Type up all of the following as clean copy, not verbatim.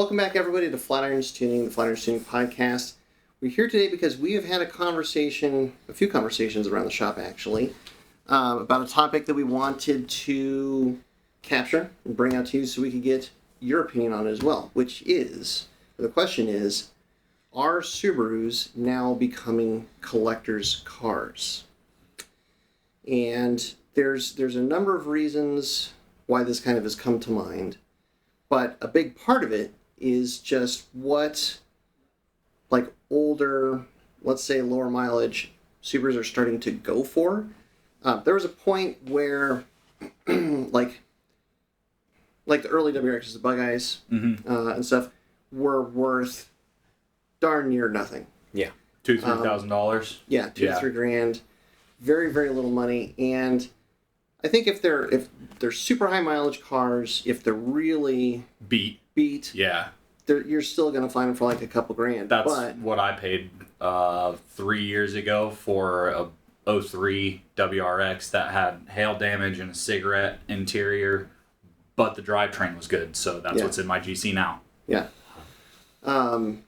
welcome back, everybody, to Flatirons Tuning, the Flatirons Tuning podcast. We're here today because we have had a few conversations around the shop, actually, about a topic that we wanted to capture and bring out to you so we could get your opinion on it as well, the question is, are Subarus now becoming collectors' cars? And there's a number of reasons why this kind of has come to mind, but a big part of it is just what, like, older, let's say lower mileage Subarus are starting to go for. There was a point where, like the early WRXs, the Bug Eyes, and stuff, were worth darn near nothing. Yeah. $2,000-$3,000. Yeah, $2,000-$3,000. Very, very little money. And I think if they're super high mileage cars, if they're really beat, yeah, you're still going to find them for like a couple grand. That's what I paid 3 years ago for a 03 WRX that had hail damage and a cigarette interior, but the drivetrain was good, so that's what's in my GC now. Yeah. So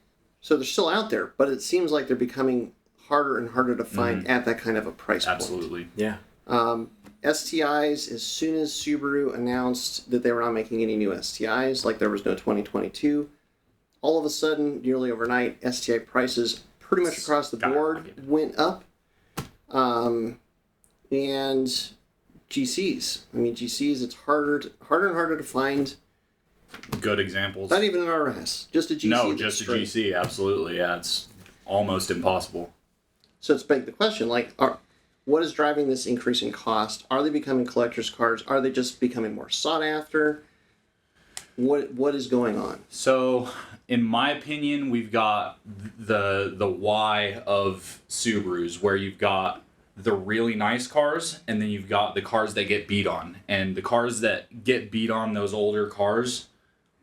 they're still out there, but it seems like they're becoming harder and harder to find at that kind of a price point. Absolutely. Yeah. STIs, as soon as Subaru announced that they were not making any new STIs, like there was no 2022, all of a sudden, nearly overnight, STI prices pretty much across the board went up. And GCs. I mean, GCs, it's harder and harder to find good examples. Not even an RS, just a GC. No, just a GC, absolutely. Yeah, it's almost impossible. So it's begged the question, like, what is driving this increase in cost? Are they becoming collector's cars? Are they just becoming more sought after? What is going on? So, in my opinion, we've got the why of Subarus, where you've got the really nice cars, and then you've got the cars that get beat on. And the cars that get beat on, those older cars,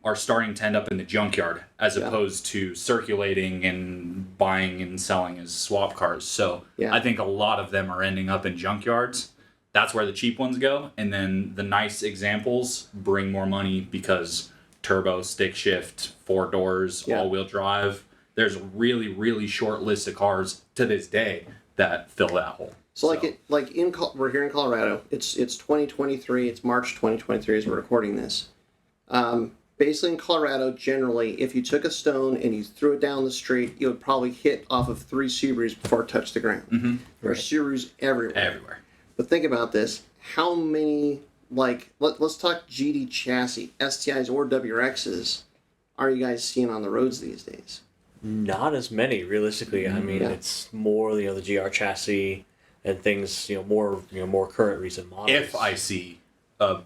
are starting to end up in the junkyard as opposed to circulating and buying and selling as swap cars. So I think a lot of them are ending up in junkyards. That's where the cheap ones go. And then the nice examples bring more money because turbo, stick shift, 4 doors, all-wheel drive. There's a really, really short list of cars to this day that fill that hole. So we're here in Colorado. It's 2023. It's March 2023 as we're recording this. Basically in Colorado, generally, if you took a stone and you threw it down the street, you would probably hit off of 3 Subarus before it touched the ground. Mm-hmm. There are Subarus everywhere. But think about this. How many, let's talk GD chassis, STIs or WRXs, are you guys seeing on the roads these days? Not as many, realistically. I mean, it's more, the GR chassis and things, more current recent models. If I see a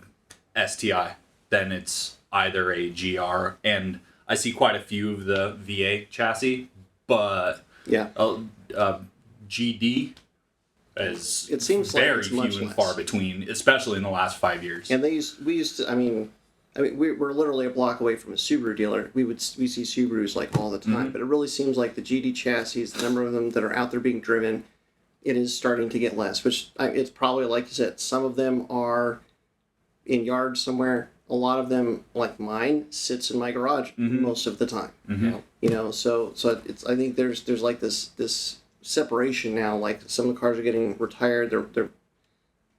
STI, then it's either a GR, and I see quite a few of the VA chassis, but GD is very few and far between, especially in the last 5 years. And we used to, we're literally a block away from a Subaru dealer. We see Subarus like all the time, but it really seems like the GD chassis, the number of them that are out there being driven, it is starting to get less, which it's probably, like you said, some of them are in yards somewhere. A lot of them, like mine, sits in my garage most of the time. Mm-hmm. So it's. I think there's like this separation now. Like some of the cars are getting retired. They're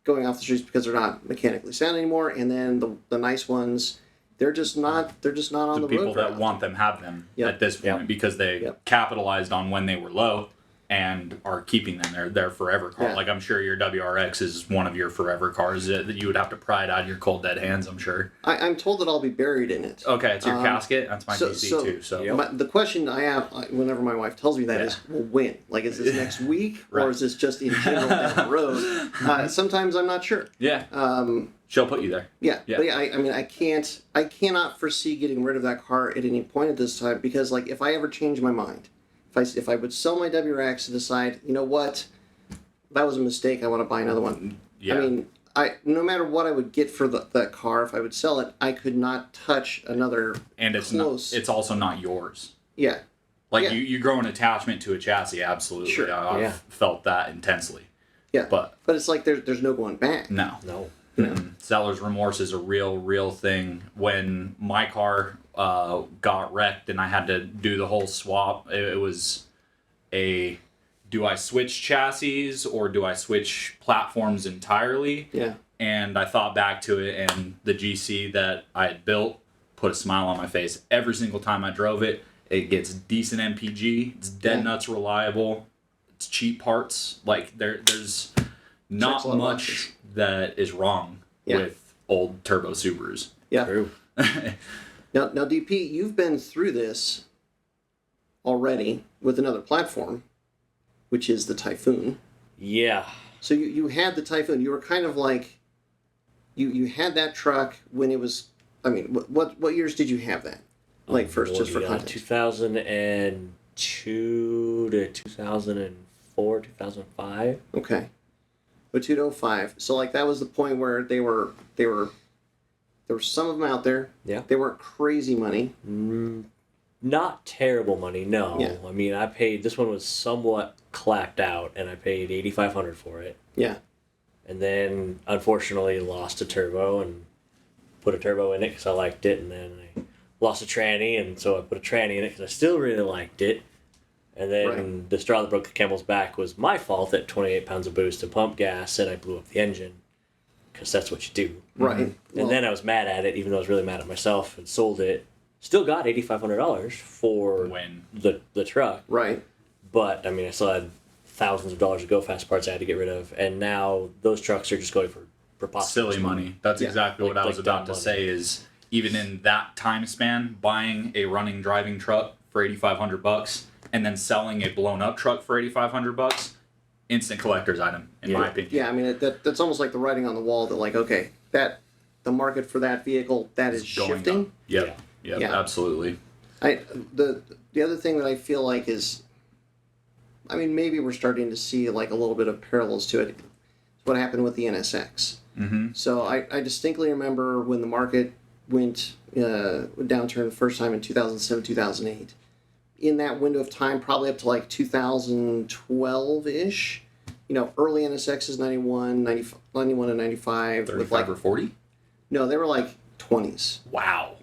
going off the streets because they're not mechanically sound anymore. And then the nice ones, they're just not on the road. The people that want them have them at this point because they capitalized on when they were low and are keeping them. They're their forever car. Yeah. Like, I'm sure your WRX is one of your forever cars that you would have to pry it out of your cold dead hands, I'm sure. I'm told that I'll be buried in it. Okay, it's your casket? That's my DC too. So the question I have whenever my wife tells me that is, well, when? Like, is this next week? Right. Or is this just in general down the road? Sometimes I'm not sure. Yeah. She'll put you there. Yeah. But I cannot foresee getting rid of that car at any point at this time because, like, if I ever change my mind, if I would sell my WRX and decide, you know what, that was a mistake, I want to buy another one. Yeah. I mean, no matter what I would get for that car, if I would sell it, I could not touch another. And it's also not yours. Yeah. Like you grow an attachment to a chassis, absolutely. Sure. I've felt that intensely. Yeah. But it's like there's no going back. No. You know? Seller's remorse is a real thing. When my car got wrecked and I had to do the whole swap. It was do I switch chassis or do I switch platforms entirely? Yeah. And I thought back to it, and the GC that I had built put a smile on my face every single time I drove it. It gets decent MPG. It's dead nuts reliable. It's cheap parts. Like there's not much that is wrong with old turbo Subarus. Yeah. True. Now, DP, you've been through this already with another platform, which is the Typhoon. Yeah. So you had the Typhoon. You were kind of like, you had that truck when it was. I mean, what years did you have that? Like first, just for context. 2002 to 2004, 2005. Okay. But 2005. So like that was the point where there were some of them out there. Yeah. They weren't crazy money. Not terrible money, no. Yeah. I mean, I paid, this one was somewhat clapped out, and I paid $8,500 for it. Yeah. And then, unfortunately, lost a turbo and put a turbo in it because I liked it, and then I lost a tranny, and so I put a tranny in it because I still really liked it. And then the straw that broke the camel's back was my fault at 28 pounds of boost and pump gas, and I blew up the engine because that's what you do. Right. And then I was mad at it, even though I was really mad at myself, and sold it. Still got $8,500 for the truck. Right. But, I mean, I still had thousands of dollars of go-fast parts I had to get rid of, and now those trucks are just going for preposterous silly money. That's exactly what I was about to say is, even in that time span, buying a running driving truck for $8,500 and then selling a blown-up truck for $8,500, instant collector's item, in my opinion. Yeah, I mean, that's almost like the writing on the wall that, like, okay, the market for that vehicle, that is shifting. Yep. Yeah, absolutely. The other thing that I feel like is, I mean, maybe we're starting to see like a little bit of parallels to it. It's what happened with the NSX. Mm-hmm. So I distinctly remember when the market went downturn the first time in 2007, 2008. In that window of time, probably up to like 2012-ish, early NSXs, 91 and 95. 35 with like, or 40? No, they were like 20s. Wow.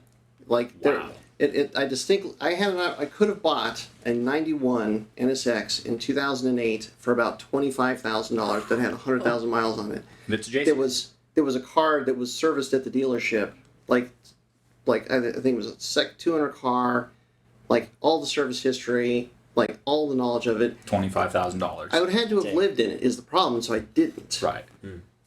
Like wow. I could have bought a 91 NSX in 2008 for about $25,000 that had 100,000 miles on it. It's adjacent. There was a car that was serviced at the dealership, like I think it was a 200 car, like all the service history, like all the knowledge of it. $25,000. I would have had to have lived in it is the problem, so I didn't. Right.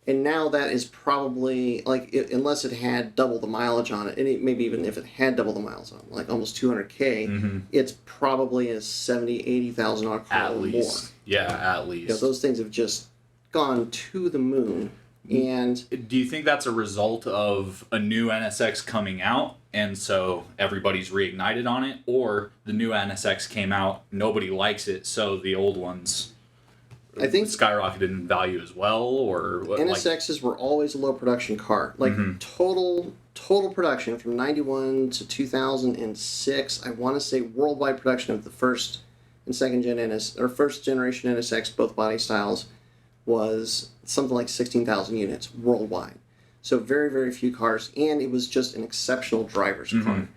And now that is probably, like, unless it had double the mileage on it, and maybe even if it had double the miles on it, like almost 200K, it's probably a $70,000, $80,000 car At or least. more. Yeah, at least. Those things have just gone to the moon. And do you think that's a result of a new NSX coming out, and so everybody's reignited on it, or the new NSX came out, nobody likes it, so the old ones... I think skyrocketed in value as well, or what, NSXs were always a low production car. Like total production from 91 to 2006. I want to say worldwide production of the first and second gen first generation NSX, both body styles, was something like 16,000 units worldwide. So very, very few cars, and it was just an exceptional driver's car.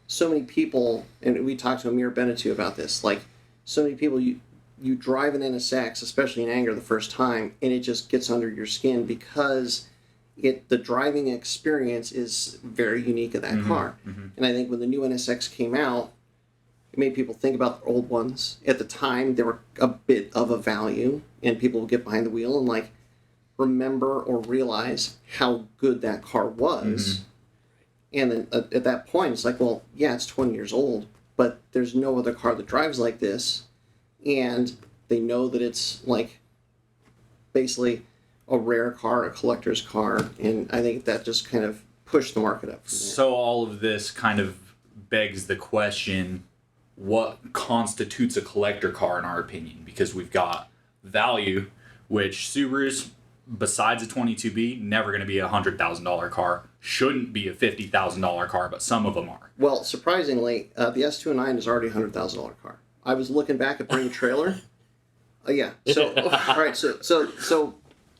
So many people, and we talked to Amir Benetu about this. Like so many people, you drive an NSX, especially in anger the first time, and it just gets under your skin because the driving experience is very unique of that car. And I think when the new NSX came out, it made people think about the old ones. At the time, they were a bit of a value, and people would get behind the wheel and like remember or realize how good that car was. And then at that point, it's like, well, yeah, it's 20 years old, but there's no other car that drives like this. And they know that it's like basically a rare car, a collector's car, and I think that just kind of pushed the market up. So all of this kind of begs the question, what constitutes a collector car in our opinion? Because we've got value, which Subarus, besides a 22B, never going to be a $100,000 car, shouldn't be a $50,000 car, but some of them are. Well, surprisingly, the S209 is already a $100,000 car. I was looking back at Bring a Trailer. Yeah. So, all right. So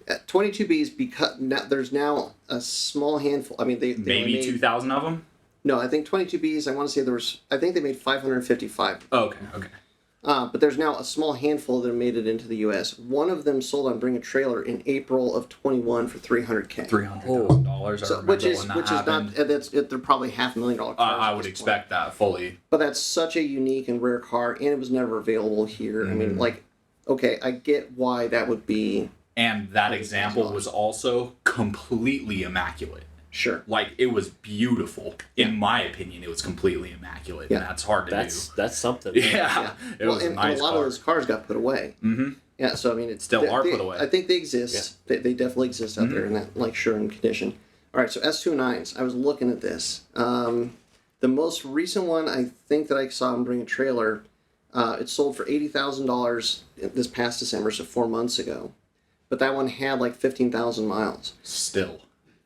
22Bs, because now, there's now a small handful. I mean, they maybe only made 2,000 of them. No, I think 22Bs, I want to say I think they made 555. Okay. But there's now a small handful that have made it into the U.S. One of them sold on Bring a Trailer in April of 21 for $300K. $300,000. So, I remember which is when that happened. not they're probably $500,000 cars. I would expect that fully. But that's such a unique and rare car, and it was never available here. I mean, like, okay, I get why that would be. And that example was also completely immaculate. Sure. Like, it was beautiful. In my opinion, it was completely immaculate. Yeah. And that's hard to do. That's something. Yeah. It was and, a nice and a lot car. of those cars got put away. Mm-hmm. Yeah, so I mean, it's Still are put away. I think they exist. Yeah. They definitely exist out there in that like showroom condition. All right, so S209s. I was looking at this. The most recent one, I think that I saw him bring a trailer. It sold for $80,000 this past December, so 4 months ago. But that one had like 15,000 miles. Still.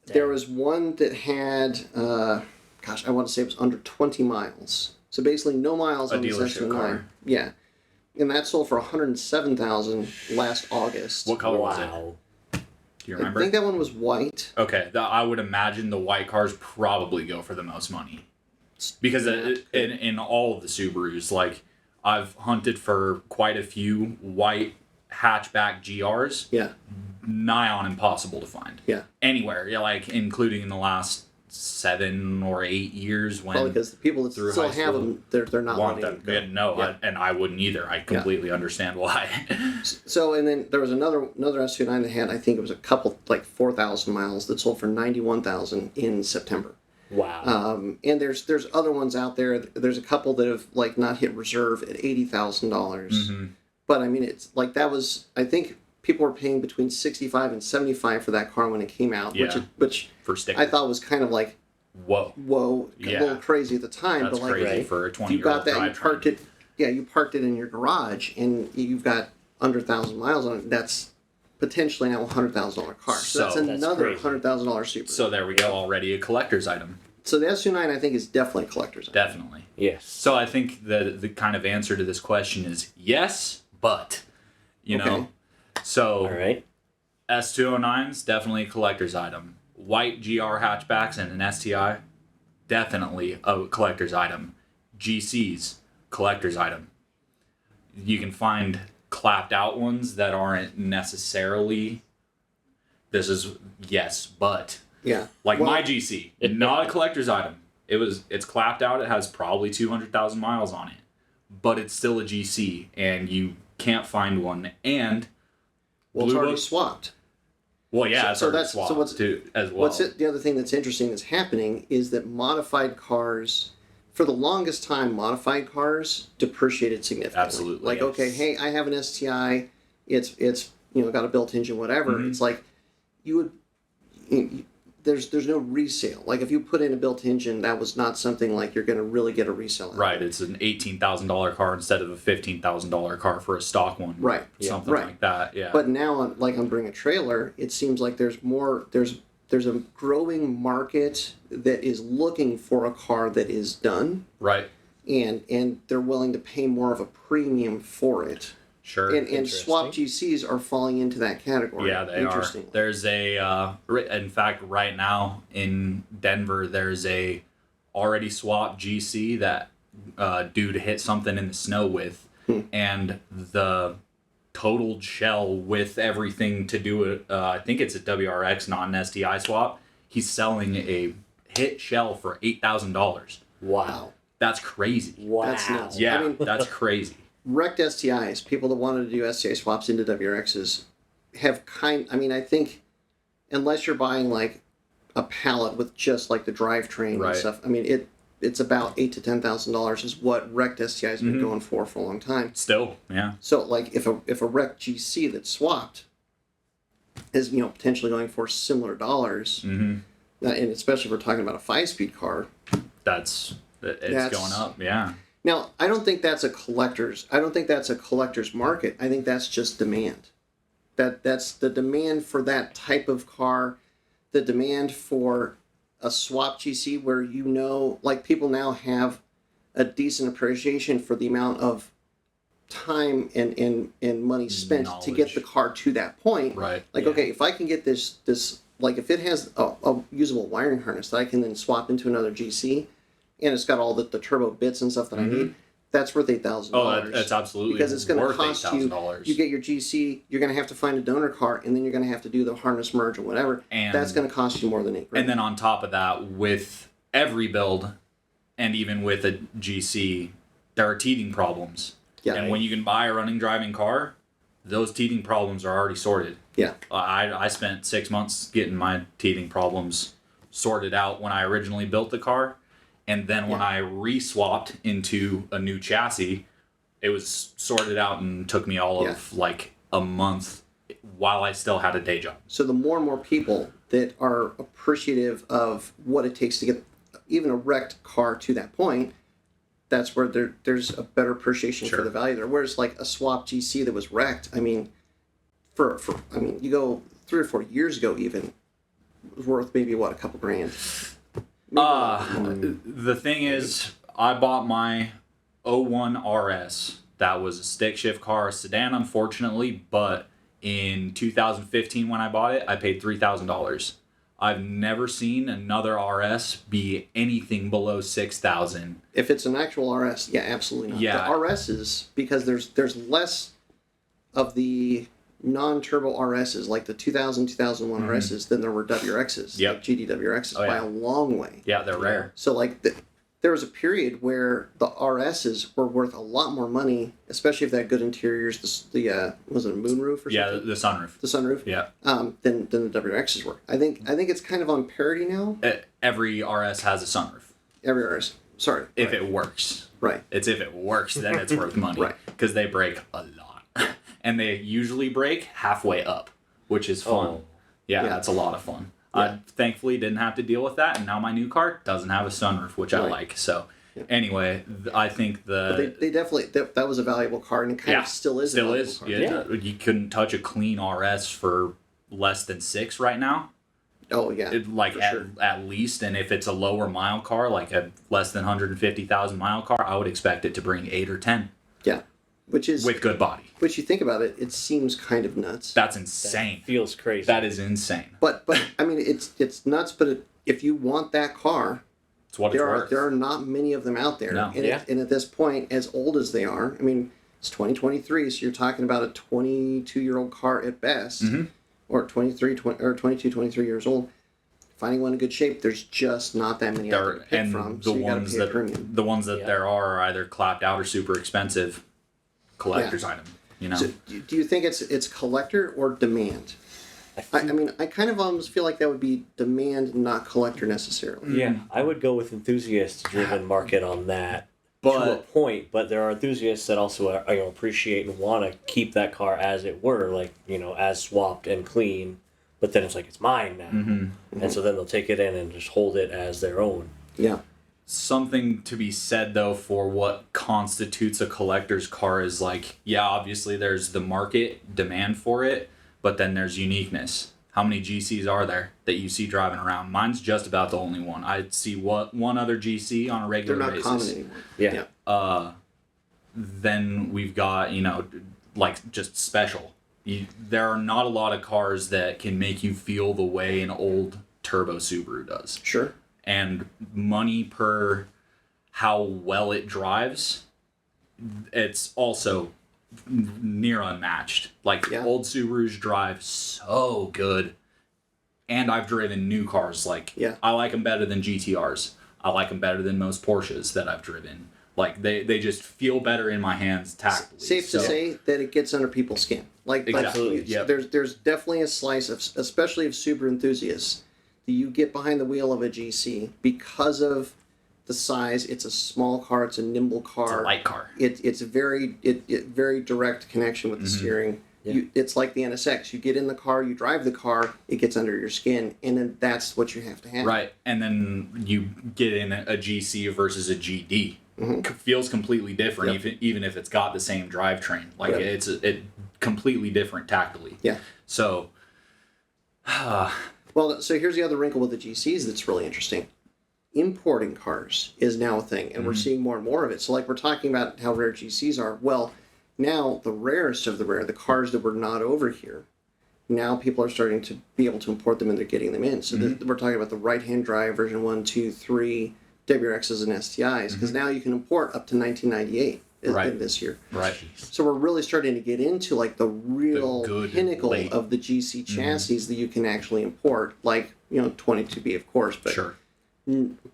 There was one that had, I want to say it was under 20 miles. So basically no miles on this dealership S209. car. Yeah. And that sold for $107,000 last August. What color was it? Wow. Do you remember? I think that one was white. Okay, I would imagine the white cars probably go for the most money. Because in all of the Subarus, like, I've hunted for quite a few white hatchback GRs. Yeah. Nigh on impossible to find. Yeah. Anywhere, yeah, like, including in the last 7 or 8 years when Probably because the people that through still high have school them, they're not want wanting them. to go. No, Yeah. and I wouldn't either. I completely understand why. So, and then there was another S209 that had, I think it was a couple, like 4,000 miles that sold for 91,000 in September. Wow. And there's other ones out there. There's a couple that have like not hit reserve at $80,000. Mm-hmm. But I mean, it's like that was, I think people were paying between 65 and 75 for that car when it came out, Yeah. which For sticker. I thought was kind of like, Whoa. whoa, Yeah. a little crazy at the time. That's but like, crazy right. for a if 20 you year old got that, you parked it. Yeah, you parked it in your garage, and you've got under 1,000 miles on it. That's potentially now a $100,000 car. So that's So- That's another crazy. $100,000 Subaru. So there we go, already a collector's item. So the S209, I think, is definitely a collector's item. Definitely. Yes. So I think the kind of answer to this question is yes, but, you Okay. know. So All right. S209's definitely a collector's item. White GR hatchbacks and an STI, definitely a collector's item. GC's, collector's item. You can find clapped out ones that aren't necessarily, this is yes, but. Yeah. Like Well, my GC, not a collector's item. It's clapped out. It has probably 200,000 miles on it, but it's still a GC, and you can't find one. And well, it's Blue already Book- swapped. well, yeah, it's So already that's- so swapped what's- too, as well. The other thing that's interesting that's happening is that modified cars, for the longest time, modified cars depreciated significantly. Absolutely, Like, yes. okay, hey, I have an STI. It's got a built engine, whatever. Mm-hmm. It's like there's no resale. Like if you put in a built engine, that was not something like you're going to really get a resale. Out Right, of. it's an $18,000 car instead of a $15,000 car for a stock one. Right. Something Right. like that. Yeah. But now, on Bring a Trailer, it seems like there's more. There's a growing market that is looking for a car that is done, right. and they're willing to pay more of a premium for it. Sure. And swap GCs are falling into that category. Yeah, they are. Interestingly. There's in fact, right now in Denver, there's a already swapped GC that due to hit something in the snow with, and the totaled shell with everything to do it. I think it's a WRX, not an STI swap. He's selling a hit shell for $8,000. Wow. That's crazy. Wow. That's nuts. Yeah, I mean- that's crazy. Wrecked STIs, people that wanted to do STI swaps into WRXs, I think, unless you're buying like a pallet with just like the drivetrain Right. and stuff, I mean it's about $8,000 to $10,000 is what wrecked STIs have been going for a long time. Still, yeah. So like if a wrecked GC that's swapped is potentially going for similar dollars, and especially if we're talking about a 5-speed car. It's going up, yeah. Now, I don't think that's a collector's market. I think that's just demand. That's the demand for that type of car, the demand for a swap GC where like people now have a decent appreciation for the amount of time and money spent to get Knowledge. the car to that point. Right. Like, yeah. okay, if I can get this, like if it has a usable wiring harness that I can then swap into another GC, and it's got all the turbo bits and stuff that I need, that's worth $8,000. Oh, that's absolutely because it's going to worth cost you. $8,000. You get your GC, you're going to have to find a donor car, and then you're going to have to do the harness merge or whatever. And that's going to cost you more than $8,000. And then on top of that, with every build, and even with a GC, there are teething problems. Yeah. And when you can buy a running driving car, those teething problems are already sorted. Yeah. I spent 6 months getting my teething problems sorted out when I originally built the car. And then when I re-swapped into a new chassis, it was sorted out and took me all of like a month while I still had a day job. So the more and more people that are appreciative of what it takes to get even a wrecked car to that point, that's where there's a better appreciation for the value there. Whereas like a swap GC that was wrecked, I mean, you go 3 or 4 years ago even, it was worth maybe what, a couple grand. The thing is, I bought my 01 RS. That was a stick shift car, a sedan, unfortunately, but in 2015 when I bought it, I paid $3,000. I've never seen another RS be anything below $6,000. If it's an actual RS, yeah, absolutely not. Yeah. The RSs, because there's less of the non-turbo RSs, like the 2000, 2001 RSs, than there were WRXs, like GD WRXs, by a long way. Yeah, they're rare. So like there was a period where the RSs were worth a lot more money, especially if they had good interiors. The was it a moonroof or something? Yeah, the sunroof. The sunroof. Yeah. Than the WRXs were. I think it's kind of on parity now. Every RS has a sunroof. Every RS. Sorry. If it works. Right. It's if it works, then it's worth money. Right. Because they break a lot. And they usually break halfway up, which is fun. Oh. Yeah, Yeah. that's a lot of fun. Yeah. I thankfully didn't have to deal with that, and now my new car doesn't have a sunroof, which I Right. like. So, anyway, I think They definitely that was a valuable car, and it kind of still is. Still a is. valuable car. Yeah. You couldn't touch a clean RS for less than 6 right now. Oh yeah. Like for at least, and if it's a lower mile car, like a less than 150,000 mile car, I would expect it to bring 8 or 10 Yeah. Which is with good body. Which you think about it, it seems kind of nuts. That's insane. Feels crazy. That is insane. But I mean, it's nuts. But if you want that car, It's what it's worth. there are not many of them out there. No. And at this point, as old as they are, I mean, it's 2023, so you're talking about a 22-year-old car at best, or 22, 23 years old. Finding one in good shape, there's just not that many out there to pick and from. the So you gotta ones pay a that premium. there are either clapped out or super expensive collector's item. You know. So do you think it's collector or demand? I mean, I kind of almost feel like that would be demand, not collector necessarily. Yeah, I would go with enthusiast-driven market on that to a But point. But there are enthusiasts that also appreciate and want to keep that car as it were, like as swapped and clean. But then it's like it's mine now, and so then they'll take it in and just hold it as their own. Yeah. something to be said though for what constitutes a collector's car is like, yeah, obviously there's the market demand for it, but then there's uniqueness. How many GCs are there that you see driving around? Mine's just about the only one. I see one other GC on a regular They're not basis. common anymore. Yeah. Then we've got, like just special. There are not a lot of cars that can make you feel the way an old turbo Subaru does. Sure. And money per how well it drives, it's also near unmatched. Like old Subarus drive so good. And I've driven new cars. Like I like them better than GTRs. I like them better than most Porsches that I've driven. Like they just feel better in my hands tactically. Safe to say that it gets under people's skin. Exactly. There's definitely a slice of, especially of Subaru enthusiasts, that you get behind the wheel of a GC because of the size. It's a small car. It's a nimble car. It's a light car. It's a very very direct connection with the steering. Yeah. It's like the NSX. You get in the car, you drive the car, it gets under your skin, and then that's what you have to have. Right, and then you get in a GC versus a GD. Feels completely different, even if it's got the same drivetrain. Like it's completely different tactically. Yeah. So, well, so here's the other wrinkle with the GCs that's really interesting. Importing cars is now a thing, and we're seeing more and more of it. So, like we're talking about how rare GCs are. Well, now the rarest of the rare, the cars that were not over here, now people are starting to be able to import them, and they're getting them in. So we're talking about the right-hand drive version 1, 2, 3, WRXs and STIs, because now you can import up to 1998 Right. in this year. Right. So we're really starting to get into like the real good pinnacle late. of the GC chassis that you can actually import, like 22B, of course, but Sure.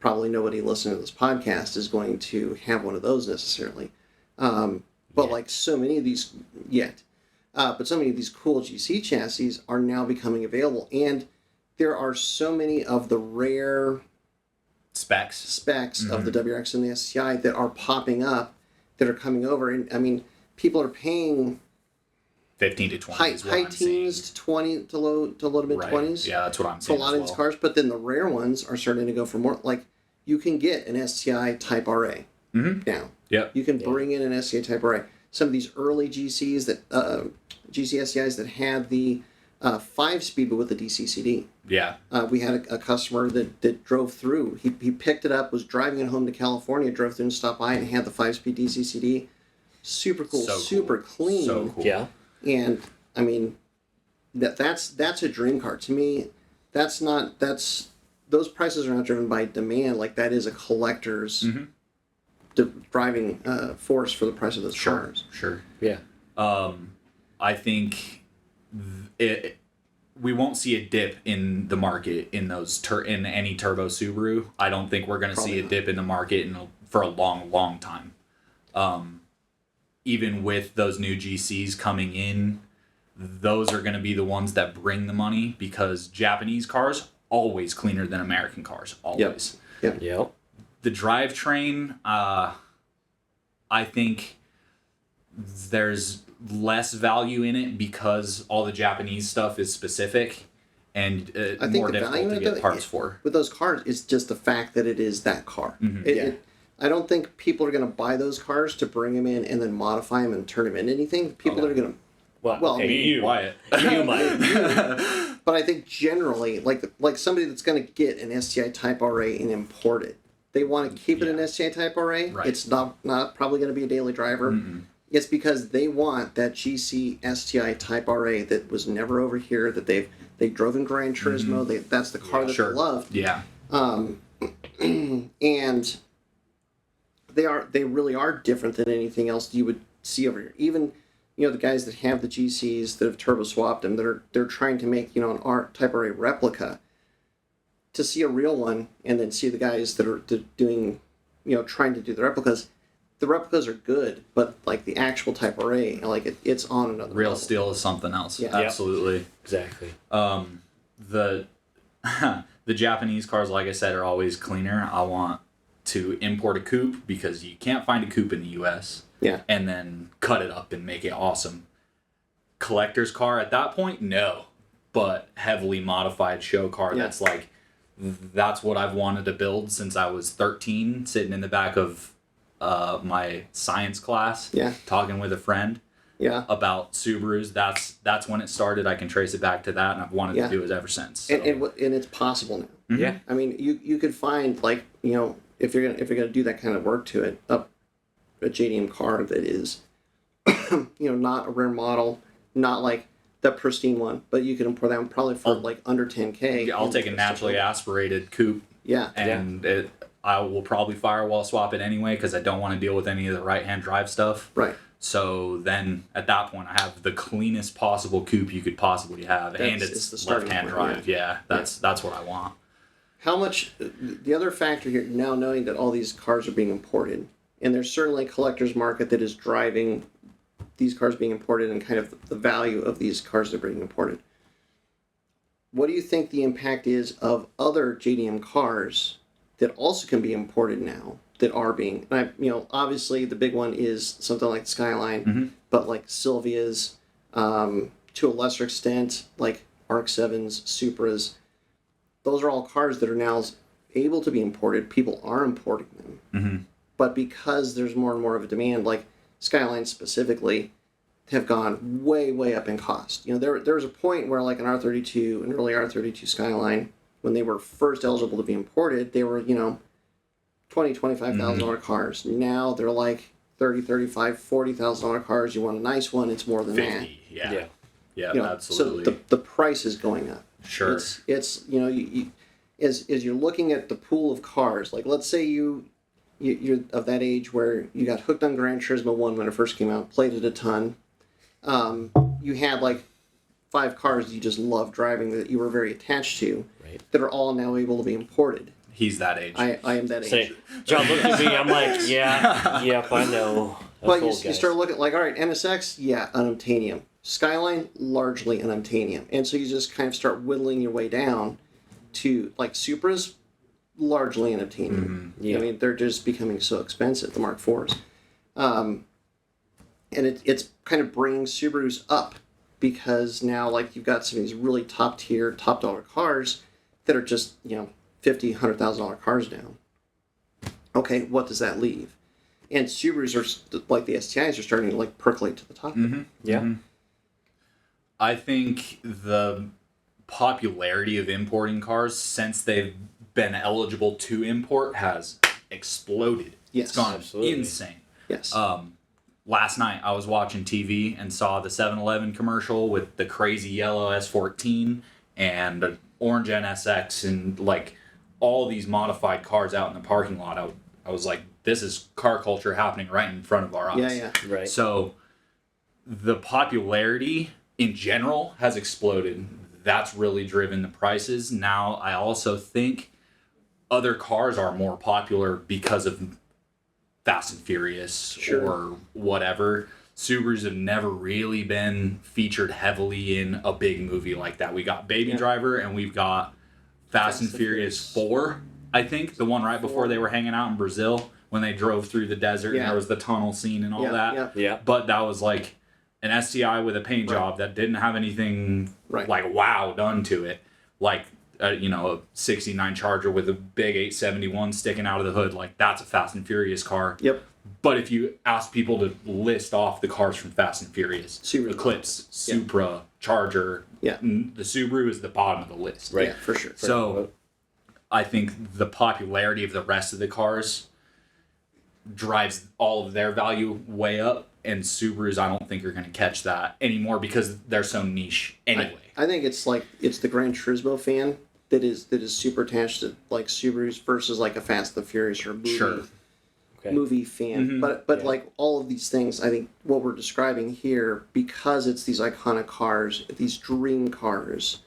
probably nobody listening to this podcast is going to have one of those necessarily. But like so many of these but so many of these cool GC chassis are now becoming available, and there are so many of the rare Specs. of the WRX and the STI that are popping up, that are coming over, and I mean, people are paying 15 to 20 high is what I'm seeing. teens to 20 to low to mid 20s. Yeah, that's what I'm For a seeing. lot as of these well. cars, but then the rare ones are starting to go for more. Like, you can get an STI Type RA now. Yep. You can bring in an STI Type RA. Some of these early GCs GC STIs that had the 5-speed but with the DC CD. Yeah. We had a customer that drove through. He picked it up, was driving it home to California, drove through and stopped by, and had the 5-speed DC CD. Super cool, So super cool. clean. So cool. Yeah. And I mean, that's a dream car to me. Those prices are not driven by demand. Like, that is a collector's driving force for the price of those cars. Sure. Yeah. I think we won't see a dip in the market in those in any turbo Subaru. I don't think we're going to see a dip in the market for a long time. Even with those new GCs coming in, those are going to be the ones that bring the money, because Japanese cars always cleaner than American cars. Always. Yep. Yep. The drivetrain, I think there's less value in it because all the Japanese stuff is specific and I think more the difficult value to of get it- parts for. With those cars, it's just the fact that it is that car. I don't think people are going to buy those cars to bring them in and then modify them and turn them into anything. People are going to. Well, okay, you, Wyatt. you might. But I think generally, like somebody that's going to get an STI Type RA and import it, they want to keep it an STI Type RA. Right. It's not probably going to be a daily driver. It's because they want that GC STI Type RA that was never over here, that they drove in Gran Turismo. That's the car that they loved. Yeah. And they really are different than anything else you would see over here. Even the guys that have the GCs that have turbo swapped them, they're trying to make an Type RA replica. To see a real one and then see the guys that are doing trying to do the replicas are good, but like the actual Type RA, like it's on another Real level. steel is something else. Yeah. Absolutely. Exactly. The the Japanese cars, like I said, are always cleaner. I want to import a coupe because you can't find a coupe in the US. Yeah. And then cut it up and make it awesome. Collector's car at that point, no. But heavily modified show car, Yeah. that's what I've wanted to build since I was 13, sitting in the back of my science class, Yeah. talking with a friend Yeah. about Subarus. That's when it started. I can trace it back to that, and I've wanted Yeah. to do it ever since. So. And it's possible now. Yeah. I mean, you could find, like, if you're gonna do that kind of work to it, a JDM car that is not a rare model, not like the pristine one, but you can import that one probably for like under 10K. I'll take a naturally aspirated coupe, Yeah. and I will probably firewall swap it anyway because I don't want to deal with any of the right-hand drive stuff. Right. So then at that point, I have the cleanest possible coupe you could possibly have, and It's it's the starting left-hand point, drive. Yeah, that's what I want. How much, the other factor here, now knowing that all these cars are being imported, and there's certainly a collector's market that is driving these cars being imported and kind of the value of these cars that are being imported. What do you think the impact is of other JDM cars that also can be imported now that are being, obviously the big one is something like Skyline, but like Silvia's, to a lesser extent, like RX-7s, Supras, those are all cars that are now able to be imported. People are importing them. But because there's more and more of a demand, like Skyline specifically, have gone way, way up in cost. There was a point where like an R32, an early R32 Skyline, when they were first eligible to be imported, they were, $20,000-$25,000 cars. Now they're like $30,000, $35,000, $40,000 cars. You want a nice one, it's more than 50. that. Yeah. Yeah. Absolutely. So the price is going up. Sure. It's is you're looking at the pool of cars. Like, let's say you're of that age where you got hooked on Gran Turismo 1 when it first came out, played it a ton. You had like 5 cars you just loved driving that you were very attached to, Right. that are all now able to be imported. He's that age. I am that age. Say, John looked at me. I'm like, yeah, yep, I know. But you start looking like, all right, NSX, yeah, unobtainium. Skyline, largely unobtainium. And so you just kind of start whittling your way down to, like, Supras, largely unobtainium. Mm-hmm. Yeah. I mean, they're just becoming so expensive, the Mark IVs. And it's kind of bringing Subarus up, because now, like, you've got some of these really top-tier, top-dollar cars that are just, you know, $50,000, $100,000 cars now. Okay, what does that leave? And Subarus are, like the STIs, are starting to, like, percolate to the top. Mm-hmm. Yeah. Mm-hmm. I think the popularity of importing cars since they've been eligible to import has exploded. Yes, It's gone absolutely. insane. Yes. Last night I was watching TV and saw the 7-Eleven commercial with the crazy yellow S14 and the orange NSX and like all these modified cars out in the parking lot. I was like, this is car culture happening right in front of our eyes. Yeah. Right. So the popularity in general has exploded. That's really driven the prices. Now I also think other cars are more popular because of Fast and Furious or whatever. Subarus have never really been featured heavily in a big movie like that. We got Baby Driver and we've got Fast and Furious 4, I think. The one right before they were hanging out in Brazil when they drove through the desert and there was the tunnel scene and all that. Yeah. But that was like an STI with a paint job that didn't have anything like wow done to it. Like, a 69 Charger with a big 871 sticking out of the hood. Like, that's a Fast and Furious car. Yep. But if you ask people to list off the cars from Fast and Furious, Subaru. Eclipse, Supra, Charger, Yeah. the Subaru is the bottom of the list. Right. Yeah, for sure. So I think the popularity of the rest of the cars drives all of their value way up, and Subarus I don't think are going to catch that anymore because they're so niche anyway. I think it's the Gran Turismo fan that is super attached to like Subarus versus like a Fast and Furious or movie fan. But like all of these things, I think what we're describing here, because it's these iconic cars, these dream cars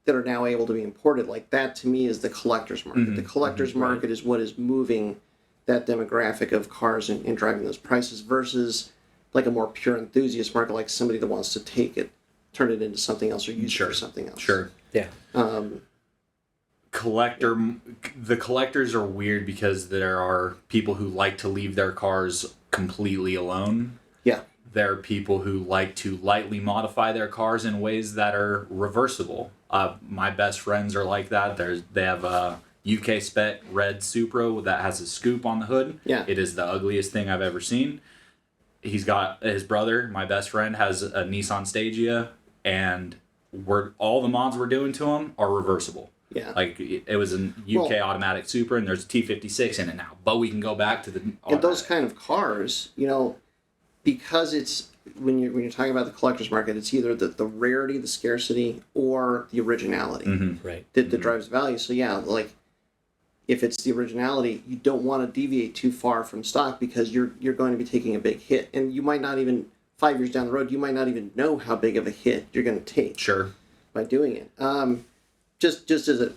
that are now able to be imported, like that to me is the collector's market. The collector's market is what is moving that demographic of cars and driving those prices versus like a more pure enthusiast market, like somebody that wants to take it, turn it into something else or use it for something else. Sure. Yeah. The collectors are weird because there are people who like to leave their cars completely alone. Yeah. There are people who like to lightly modify their cars in ways that are reversible. My best friends are like that. They have a UK spec red Supra that has a scoop on the hood. Yeah. It is the ugliest thing I've ever seen. He's got his brother, my best friend, has a Nissan Stagea, and all the mods we're doing to him are reversible. Yeah. Like, it was a UK automatic Supra, and there's a T56 in it now. But we can go back to the automatic. And those kind of cars, because it's when you're talking about the collector's market, it's either the rarity, the scarcity, or the originality Right. that drives value. So yeah, like if it's the originality, you don't want to deviate too far from stock because you're going to be taking a big hit, and you might not even 5 years down the road, you might not even know how big of a hit you're going to take. Sure. By doing it. Just as a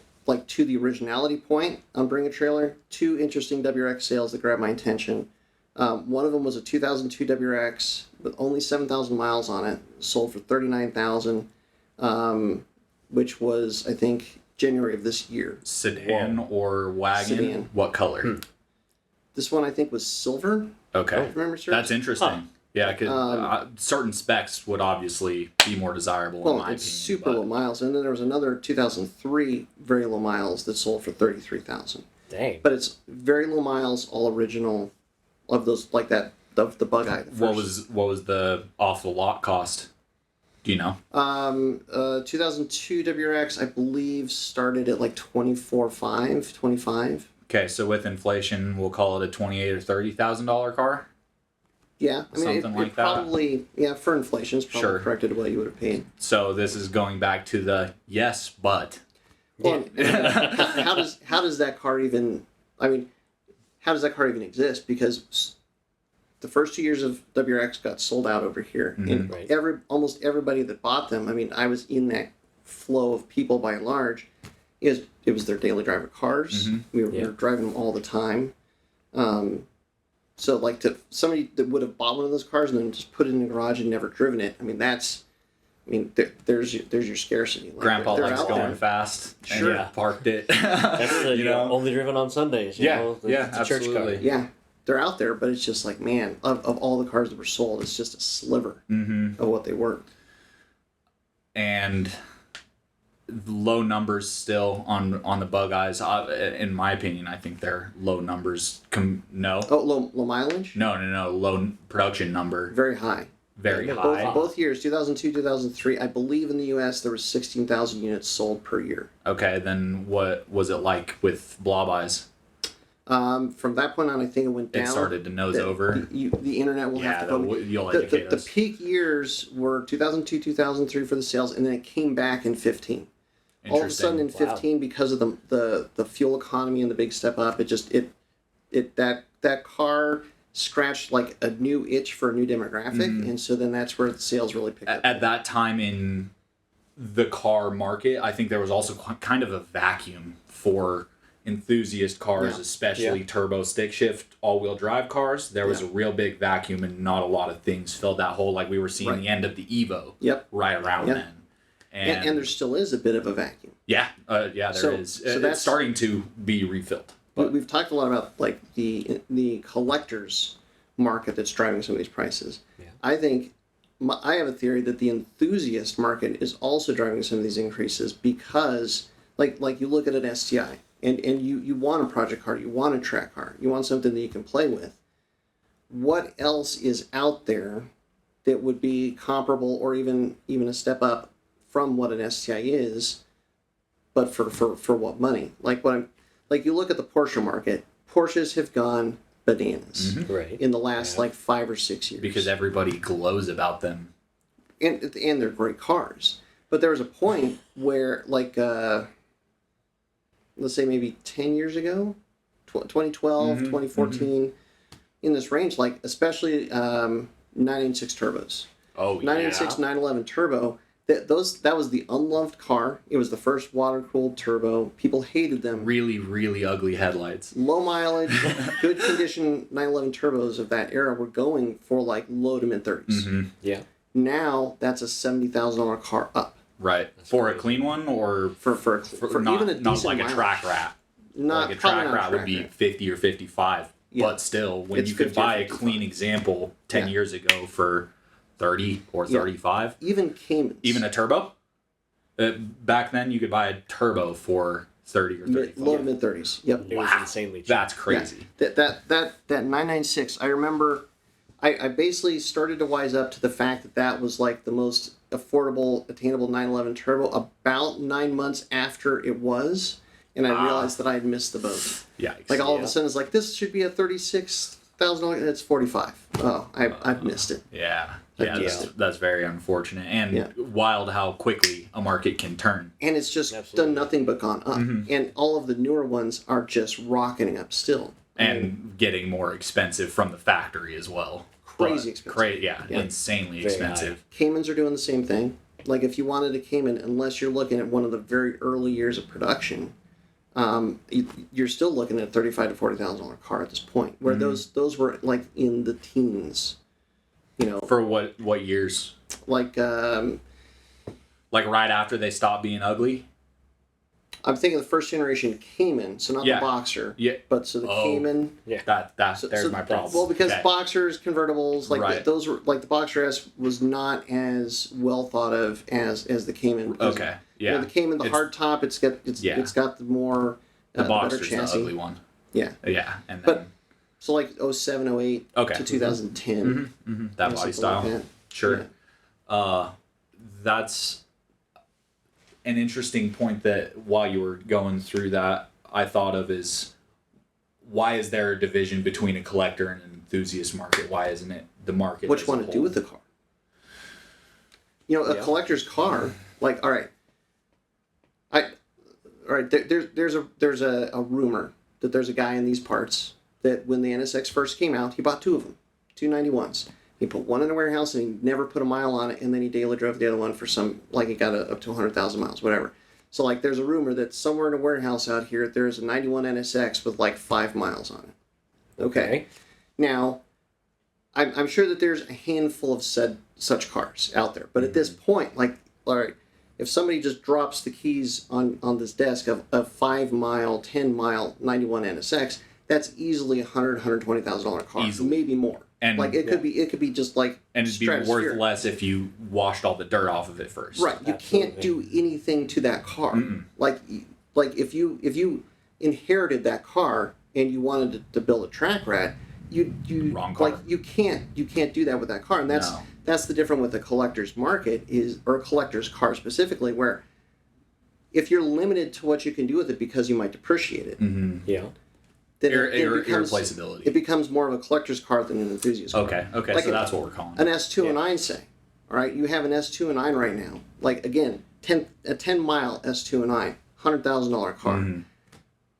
to the originality point on Bring a Trailer, 2 interesting WRX sales that grabbed my attention. One of them was a 2002 WRX with only 7,000 miles on it, sold for $39,000, which was I think January of this year. Sedan or wagon? Sedan. What color? This one I think was silver. Okay. If memory serves. That's interesting. Huh. Yeah, because certain specs would obviously be more desirable in Well, my it's opinion. super low miles, and then there was another 2003 very low miles that sold for $33,000. Dang. But it's very low miles, all original, of those like that the bug eye. What was the off the lot cost? Do you know? 2002 WRX I believe started at like 25. Okay, so with inflation, we'll call it a $28,000 or $30,000 car. Yeah, I mean Something it like that. probably for inflation it's probably Sure. corrected to what you would have paid. So this is going back to the yes, but Well, how does that car even? I mean, how does that car even exist? Because the first 2 years of WRX got sold out over here, and Right. almost everybody that bought them. I mean, I was in that flow of people by and large. It was their daily driver cars. We were driving them all the time. So like somebody that would have bought one of those cars and then just put it in the garage and never driven it. I mean, there's your scarcity. Like, Grandpa they're likes out going there. fast. And Sure. yeah, parked it. That's you know? only driven on Sundays. You Yeah, know? yeah, It's a church car. absolutely. Yeah, they're out there, but it's just like, man, of all the cars that were sold, it's just a sliver of what they were. And low numbers still on the bug eyes. In my opinion, I think they're low numbers. No, Oh, low mileage? no, low production number. Very high. Very Yeah, high. Both years, 2002, 2003, I believe in the U.S. there was 16,000 units sold per year. Okay, then what was it like with blob eyes? From that point on, I think it went down. It started to nose over. The internet will have to put you'll educate the us. peak years were 2002, 2003 for the sales, and then it came back in 15. All of a sudden in 15, because of the fuel economy and the big step up, that car scratched like a new itch for a new demographic, and so then that's where the sales really picked up. At that time in the car market, I think there was also kind of a vacuum for enthusiast cars, Yeah. especially turbo stick shift all-wheel drive cars. There was a real big vacuum, and not a lot of things filled that hole. Like we were seeing the end of the Evo right around then. And there still is a bit of a vacuum. Yeah, there is. So that's it's starting to be refilled. We've talked a lot about like the collectors market that's driving some of these prices. Yeah. I think I have a theory that the enthusiast market is also driving some of these increases because like you look at an STI and you want a project car, you want a track car, you want something that you can play with. What else is out there that would be comparable or even a step up from what an STI is, but for what money? Like you look at the Porsche market, Porsches have gone bananas Right. in the last like 5 or 6 years. Because everybody glows about them. and they're great cars. But there was a point where like let's say maybe 10 years ago, 2012, 2014, in this range, like especially 996 turbos. Oh, 996, 911 turbo. That was the unloved car. It was the first water-cooled turbo. People hated them. Really, really ugly headlights. Low mileage, good condition 911 turbos of that era were going for like low to mid 30s. Yeah. Now that's a $70,000 car up Right. For a clean one or for not, even a decent not like mileage. a track rat. Not Like a probably track not rat would be 50 or 55. Yeah. But still, when It's you could 50 or buy a 55. clean example 10 Yeah. years ago for 30 or 35, Even Caymans. even a turbo, back then you could buy a turbo for 30 or 35. low to mid 30s. Yep. It was Wow. insanely cheap. That's crazy. Yeah. That 996. I remember. I basically started to wise up to the fact that was like the most affordable, attainable 911 turbo about 9 months after it was, and I realized that I had missed the boat. Yikes. Like all of a sudden, it's like this should be a $36,000, and it's 45. Oh, I've missed it. Yeah. Yeah. That's very unfortunate. And Yeah. wild how quickly a market can turn. And it's just Absolutely. done nothing but gone up. And all of the newer ones are just rocketing up still. And getting more expensive from the factory as well. Crazy expensive. Yeah, insanely Very expensive. Caymans are doing the same thing. Like if you wanted a Cayman, unless you're looking at one of the very early years of production, you're still looking at a $35,000 to $40,000 car at this point. Where those were like in the teens, you know, For what years? like Like right after they stopped being ugly? I'm thinking the first generation Cayman, so not Yeah. the Boxer, Yeah. but so the Oh. Cayman. There's my problem. Well, because Okay. Boxers, convertibles, like Right. those were like the Boxer S was not as well thought of as the Cayman. because, Okay. You Yeah. know, the Cayman, the It's- hard top, it's got the more the better Boxer's the chassis. ugly one. Yeah. Yeah. And then But so like 07, 08 Okay. to 2010. that or body something style. like that. Sure. That's an interesting point that while you were going through that, I thought of is why is there a division between a collector and an enthusiast market? Why isn't it the market? Which as one a to do whole? with the car? You know, a Yeah. collector's car, like, all right, all right, there's a rumor that there's a guy in these parts that when the NSX first came out, he bought two of them, 291s. He put one in a warehouse and he never put a mile on it, and then he daily drove the other one for some, like, he got up to 100,000 miles, whatever. So, like, there's a rumor that somewhere in a warehouse out here, there's a 91 NSX with, like, 5 miles on it. Okay. Now, I'm sure that there's a handful of such cars out there. But at this point, like, all right, if somebody just drops the keys on this desk of a 5 mile, 10 mile 91 NSX, that's easily $120,000 car, Easily. Maybe more. And like it could be just like, and it'd be worth less if you washed all the dirt off of it first. Right. You can't do anything to that car. Like if you inherited that car and you wanted to build a track rat, you Wrong car. like you can't do that with that car. And that's the difference with the collector's market or a collector's car specifically, where if you're limited to what you can do with it because you might depreciate it. Yeah. Then Irreplaceability. It becomes more of a collector's car than an enthusiast car. Okay, Like so that's what we're calling an it. S209, say. All right, you have an S209 right now. Like, again, a 10-mile S209, $100,000 car.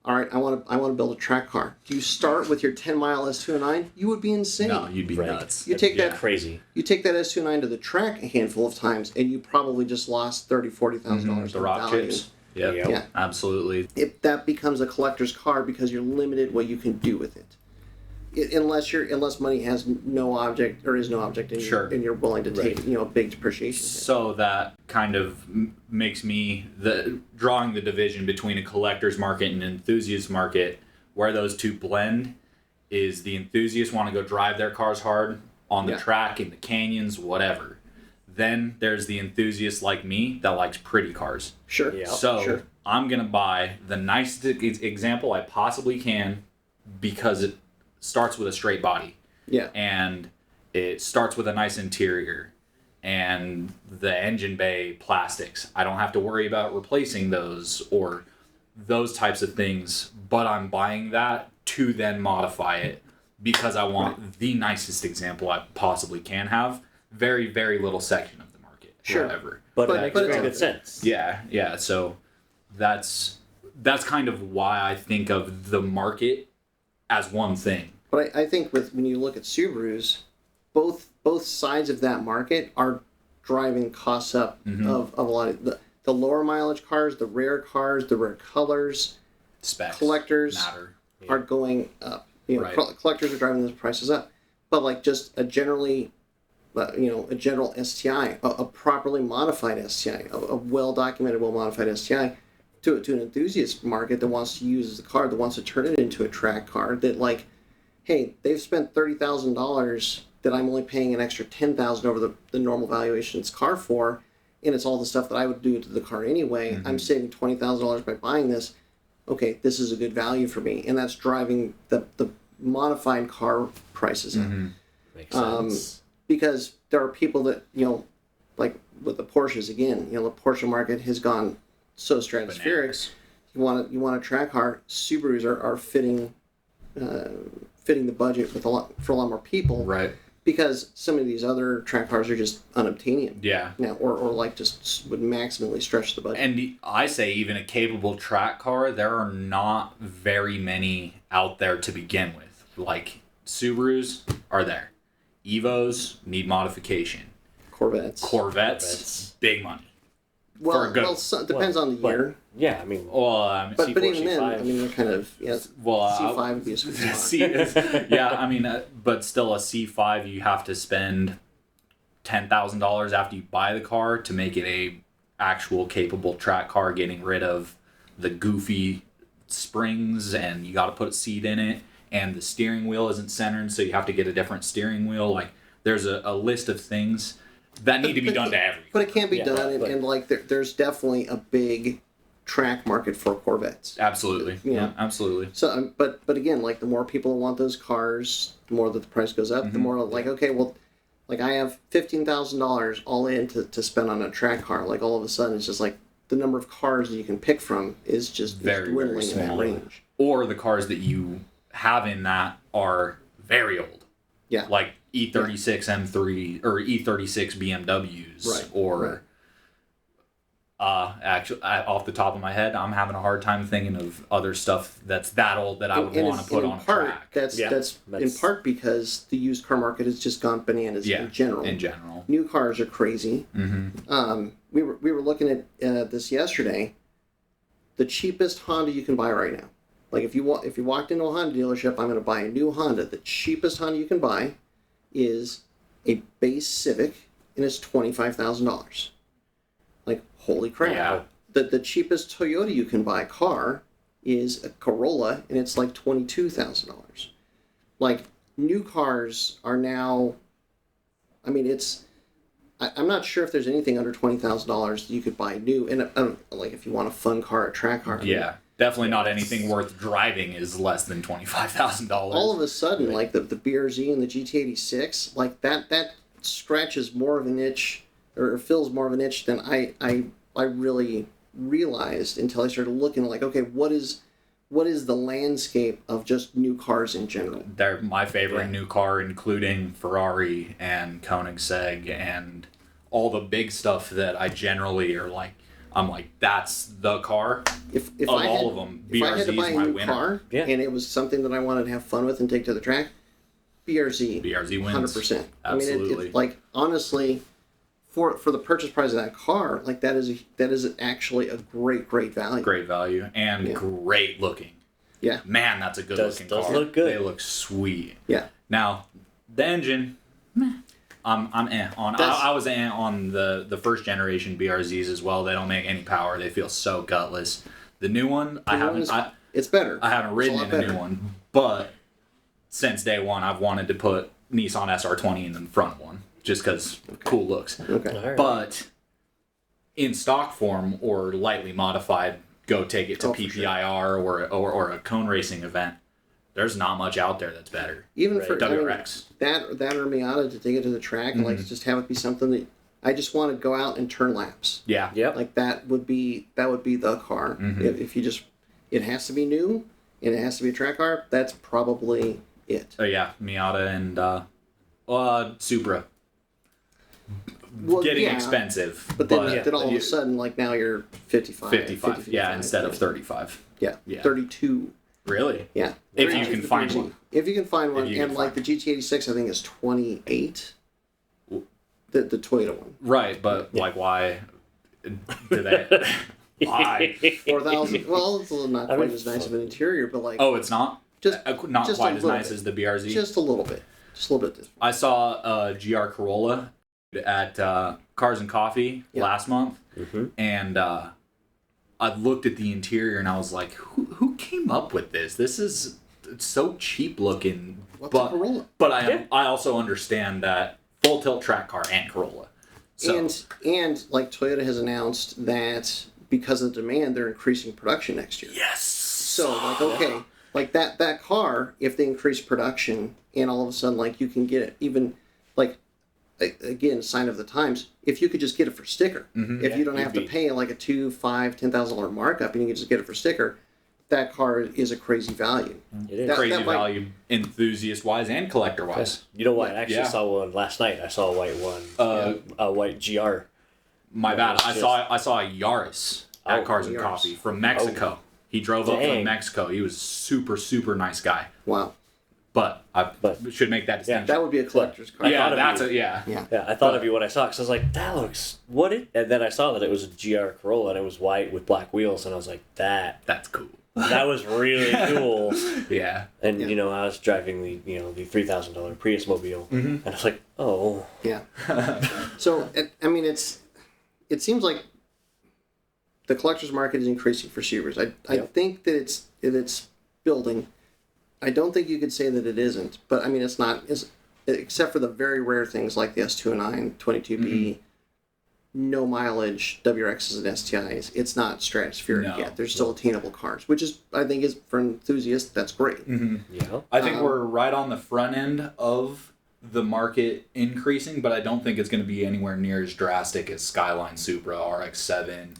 All right, I want to build a track car. Do you start with your 10-mile S209? You would be insane. No, you'd be Right. nuts. You take that Crazy. You take that S209 to the track a handful of times, and you probably just lost $30,000-$40,000 The rock value. chips. Yep. Yeah. Absolutely. If that becomes a collector's car because you're limited what you can do with it. Unless money has no object or is no object and, Sure. and you're willing to take a big depreciation hit. So that kind of makes me drawing the division between a collector's market and an enthusiast market, where those two blend, is the enthusiasts want to go drive their cars hard on the track, in the canyons, whatever. Then there's the enthusiast like me that likes pretty cars. Sure. Yeah. So I'm going to buy the nicest example I possibly can because it starts with a straight body. Yeah. And it starts with a nice interior and the engine bay plastics. I don't have to worry about replacing those or those types of things, but I'm buying that to then modify it because I want the nicest example I possibly can have. Very, very little section of the market. Sure. Whatever. But it But makes it's very out good there. sense. Yeah. So that's kind of why I think of the market as one thing. But I think when you look at Subarus, both sides of that market are driving costs up of a lot of the lower mileage cars, the rare colors, Specs collectors matter. are going up. Right. Collectors are driving those prices up. But like just a general STI, a properly modified STI, a well-documented, well-modified STI, to an enthusiast market that wants to use the car, that wants to turn it into a track car, that like, hey, they've spent $30,000 that I'm only paying an extra $10,000 over the normal valuation's car for, and it's all the stuff that I would do to the car anyway. I'm saving $20,000 by buying this. Okay, this is a good value for me, and that's driving the modified car prices up. Makes sense. Because there are people that, like with the Porsches again, the Porsche market has gone so stratospheric. Bananas. You want a track car. Subarus are fitting the budget for a lot more people. Right. Because some of these other track cars are just unobtainium. Yeah. Now, or like just would maximally stretch the budget. And I say even a capable track car, there are not very many out there to begin with. Like Subarus are there. Evos need modification. Corvettes, big money. Well, good- depends on the year. Yeah, I mean, Well, But C4, even then, C5. I mean, they're kind of C5 would be a sweet spot. yeah, I mean, but still a C5, you have to spend $10,000 after you buy the car to make it a actual capable track car, getting rid of the goofy springs, and you got to put a seat in it, and the steering wheel isn't centered, so you have to get a different steering wheel. Like, there's a list of things that need to be done to every car. But it can't be Yeah, done, but- and like there's definitely a big track market for Corvettes. Absolutely. Yeah, absolutely. So, but again, like the more people want those cars, the more that the price goes up. The more like, okay, well, like I have $15,000 all in to spend on a track car. Like all of a sudden, it's just like the number of cars that you can pick from is just Very, very dwindling in that small. range. Or the cars that you have in that are very old. Yeah. Like E36 M3 or E36 BMWs Right, or right. Actually, off the top of my head, I'm having a hard time thinking of other stuff that's that old that I would want to put on track. That's in part because the used car market has just gone bananas in general. In general, new cars are crazy. Mm-hmm. We were looking at this yesterday. The cheapest Honda you can buy right now. Like if you walked into a Honda dealership, I'm going to buy a new Honda. The cheapest Honda you can buy is a base Civic, and it's $25,000. Like, holy crap. Yeah. The cheapest Toyota you can buy car is a Corolla, and it's like $22,000. Like, new cars are now, I mean, I'm not sure if there's anything under $20,000 that you could buy new. And like, if you want a fun car, a track car. Yeah. Definitely not anything worth driving is less than $25,000. All of a sudden, like the BRZ and the GT86, like that scratches more of an itch, or fills more of an itch than I really realized until I started looking like, okay, what is the landscape of just new cars in general? They're my favorite new car, including Ferrari and Koenigsegg and all the big stuff that I generally are like, I'm like, that's the car. If of I had, all of them, if I had to BRZ buy is a my new winner. car and it was something that I wanted to have fun with and take to the track, BRZ. BRZ wins. 100%. Absolutely. I mean, it's like, honestly, for the purchase price of that car, like that is actually a great value. Great value and great looking. Yeah. Man, that's a good looking car. Does look good. They look sweet. Yeah. Now, the engine, I'm on. I was on the first generation BRZs as well. They don't make any power. They feel so gutless. The new one, It's better. I haven't ridden It's in a new one, but since day one, I've wanted to put Nissan SR20 in the front one just because cool looks. Okay. Right. But in stock form or lightly modified, go take it to PPIR or a cone racing event. There's not much out there that's better. Even for WRX. That or Miata to take it to the track and like just have it be something that I just want to go out and turn laps. Yeah. Yep. Like that would be the car. If you just, it has to be new and it has to be a track car. That's probably it. Oh yeah, Miata and Supra. Well, Getting yeah, expensive. But then all of a sudden, like now you're 55. 55. Yeah, instead of 35. Yeah. Yeah. 32. Really? Yeah. If you can find one. If you can find one, If you and can like the GT86, I think is 28. The Toyota one. Right, but like why do they? Why? 4,000. Well, it's not quite as nice of an interior, but like. Oh, it's not? Just not just quite a as little nice bit. as the BRZ? Just a little bit. Just a little bit. I saw a GR Corolla at Cars and Coffee last month, and I looked at the interior and I was like, who came up with this? This is so cheap looking. What's a Corolla? But I also understand that full tilt track car and Corolla. So, And like Toyota has announced that because of demand, they're increasing production next year. yes. So like, okay, like that car, if they increase production and all of a sudden like you can get it even like, again, sign of the times, if you could just get it for sticker, if you don't have to pay like a $2,000, $5,000, $10,000 markup and you can just get it for sticker, that car is a crazy value. It is. Crazy that might- value, enthusiast wise and collector wise. You know what? I actually Yeah. saw one last night. I saw a white one. A white GR. My bad. it's I saw a Yaris at Cars and Yaris. Coffee from Mexico. He drove up from Dang. Mexico. He was super nice guy. Wow. But I But- should make that distinction. That would be a collector's car. yeah, thought of that's you. a yeah. Yeah, I thought of you when I saw it because I was like, that looks what it. And then I saw that it was a GR Corolla and it was white with black wheels, and I was like, That's cool. that was really cool. Yeah. And you know, I was driving the the $3,000 Prius mobile, and I was like, oh, Yeah. So, I mean, it seems like the collector's market is increasing for Subarus. I think that it's building. I don't think you could say that it isn't, but I mean, it's not, except for the very rare things like the S209, 22B, no mileage WRXs and STIs. It's not stratospheric No. yet. They're still attainable cars, which is, I think, is for enthusiasts, that's great. yeah. I think we're right on the front end of the market increasing, but I don't think it's going to be anywhere near as drastic as Skyline Supra, RX-7.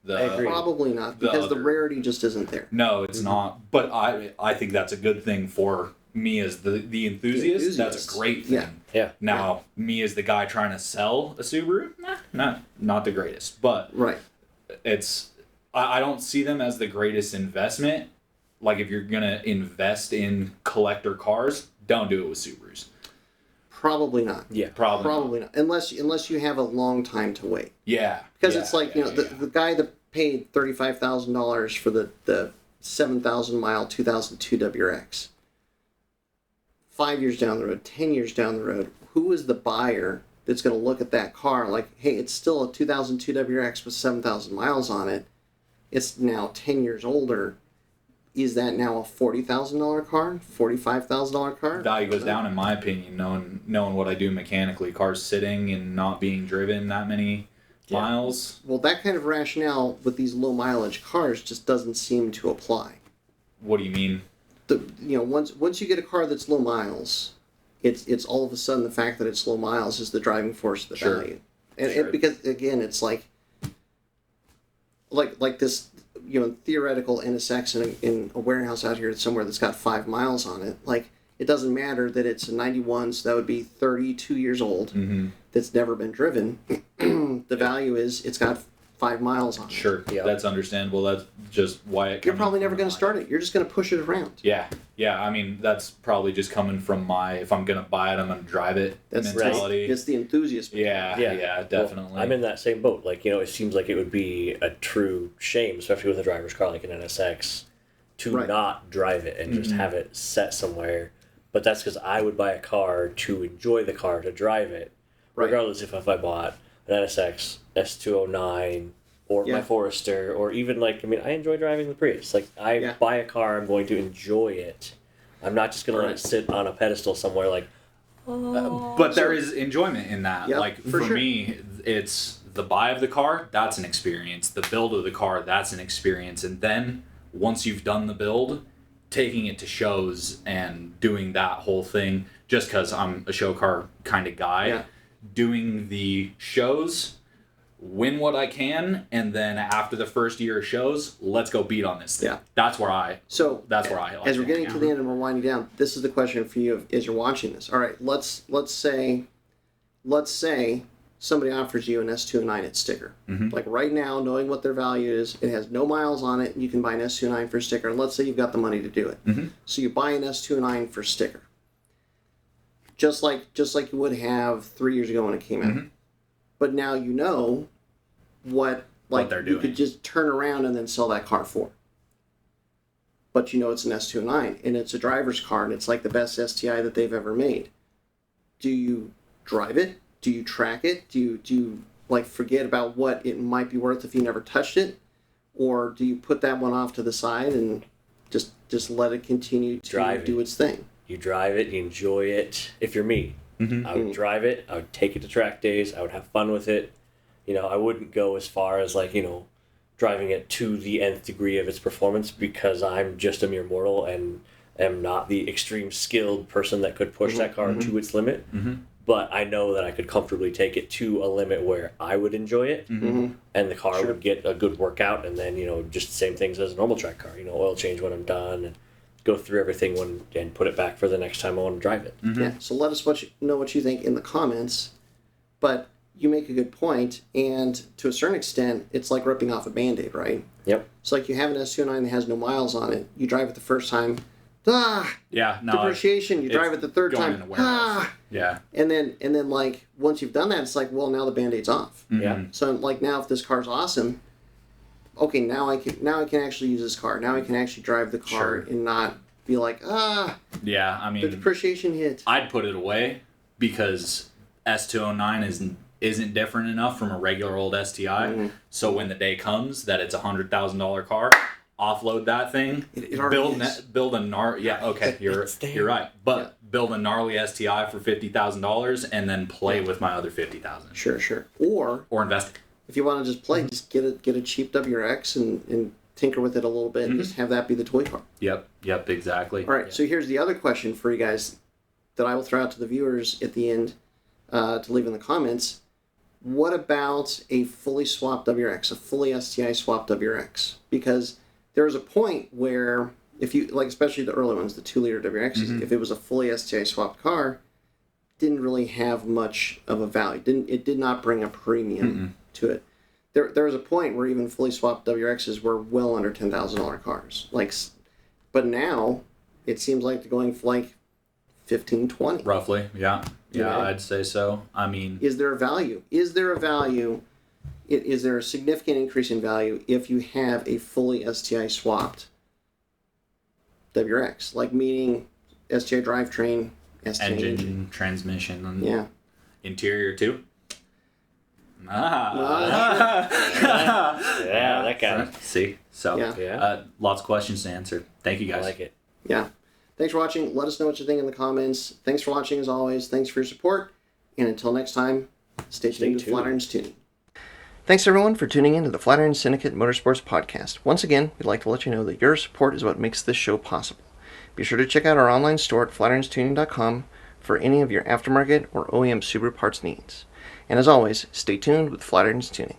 I agree. Probably not, the because the other- rarity just isn't there. No, it's not. But I think that's a good thing for me as the enthusiast. That's a great thing. Yeah. Yeah. Now, me as the guy trying to sell a Subaru, not the greatest. But Right. I don't see them as the greatest investment. Like, if you're gonna invest in collector cars, don't do it with Subarus. Probably not. Yeah. Probably Not. Unless you have a long time to wait. Yeah. Because yeah, it's like, yeah, the guy that paid $35,000 for the 7,000 mile 2002 WRX. 5 years down the road, 10 years down the road, who is the buyer that's going to look at that car like, hey, it's still a 2002 WRX with 7,000 miles on it. It's now 10 years older. Is that now a $40,000 car? $45,000 car? Value goes down, in my opinion, knowing what I do mechanically. Cars sitting and not being driven that many miles. Well, that kind of rationale with these low mileage cars just doesn't seem to apply. What do you mean? Once you get a car that's low miles, it's all of a sudden the fact that it's low miles is the driving force of the Sure. value. And because again, it's like this, theoretical NSX in a warehouse out here somewhere that's got 5 miles on it. Like, it doesn't matter that it's a 91, so that would be 32 years old. Mm-hmm. That's never been driven. The value is it's got 5 miles on it. Sure, Yeah. that's understandable. That's just why it. You're probably never going to start it. You're just going to push it around. Yeah. I mean, that's probably just coming from my, if I'm gonna buy it, I'm gonna drive it That's mentality. It's the enthusiast. Yeah, definitely. Well, I'm in that same boat. Like, it seems like it would be a true shame, especially with a driver's car like an NSX, to Right. not drive it and just have it set somewhere. But that's because I would buy a car to enjoy the car, to drive it, Right. regardless if I bought an NSX, S209, or Yeah. my Forester, or even I enjoy driving the Prius. Like, I buy a car, I'm going to enjoy it. I'm not just going to let it sit on a pedestal somewhere But there is enjoyment in that. Yeah, like, for for sure. me, it's the buy of the car, that's an experience. The build of the car, that's an experience. And then once you've done the build, taking it to shows and doing that whole thing, just because I'm a show car kind of guy, Yeah. doing the shows, win what I can, and then after the first year of shows, let's go beat on this thing. Yeah. That's where I like as we're it. getting to the end and we're winding down, this is the question for you as you're watching this. All right, let's say somebody offers you an S209 at sticker. Mm-hmm. Like right now, knowing what their value is, it has no miles on it, and you can buy an S209 for sticker. And let's say you've got the money to do it. Mm-hmm. So you buy an S209 for sticker. Just like you would have 3 years ago when it came out. Mm-hmm. But now you know what they're you doing. could just turn around and then sell that car for. But it's an S209 and it's a driver's car and it's like the best STI that they've ever made. Do you drive it? Do you track it? Do you forget about what it might be worth if you never touched it? Or do you put that one off to the side and just let it continue to do its thing? You drive it, you enjoy it. If you're me, I would drive it, I would take it to track days, I would have fun with it. I wouldn't go as far as driving it to the nth degree of its performance, because I'm just a mere mortal and am not the extreme skilled person that could push that car to its limit. But I know that I could comfortably take it to a limit where I would enjoy it, and the car would get a good workout, and then just the same things as a normal track car. Oil change when I'm done, and go through everything and put it back for the next time I want to drive it. Yeah. So let us know what you think in the comments. But you make a good point, and to a certain extent, it's like ripping off a Band-Aid, right? Yep. It's like you have an S209 that has no miles on it. You drive it the first time, depreciation. You drive it the third going in a time, warehouse. Yeah. and then once you've done that, it's like, well, now the Band-Aid's off. Yeah. So now if this car's awesome, okay, now I can actually use this car. Now I can actually drive the car and not be like, Yeah, I mean, the depreciation hit. I'd put it away because S209 isn't different enough from a regular old STI. So when the day comes that it's $100,000 car, offload that thing. It already is. Build a gnarly. Yeah, okay, you're right. But build a gnarly STI for $50,000 and then play with my other $50,000. Sure. Or invest. if you want to just play, just get a cheap WRX and tinker with it a little bit and just have that be the toy car. Yep, exactly. All right, so here's the other question for you guys that I will throw out to the viewers at the end to leave in the comments. What about a fully swapped WRX, a fully STI swapped WRX? Because there was a point where if you, especially the early ones, the 2-liter WRXs, if it was a fully STI swapped car, didn't really have much of a value. It did not bring a premium to it. there was a point where even fully swapped WRXs were well under $10,000 cars. But now it seems like they're going for like 15, 20. Roughly, yeah. Yeah, know? I'd say so. I mean, Is there a value? Is there a significant increase in value if you have a fully STI swapped WRX? Like meaning STI drivetrain, STI engine, transmission, and Yeah. interior too. Yeah, that guy. See, so Yeah. Yeah. lots of questions to answer. Thank you I guys. like it. Yeah. Thanks for watching. Let us know what you think in the comments. Thanks for watching as always. Thanks for your support. And until next time, stay tuned with tuned. Flatirons Tuning. Thanks everyone for tuning in to the Flatiron Syndicate Motorsports Podcast. Once again, we'd like to let you know that your support is what makes this show possible. Be sure to check out our online store at flatironstuning.com for any of your aftermarket or OEM Subaru parts needs. And as always, stay tuned with Flatirons Tuning.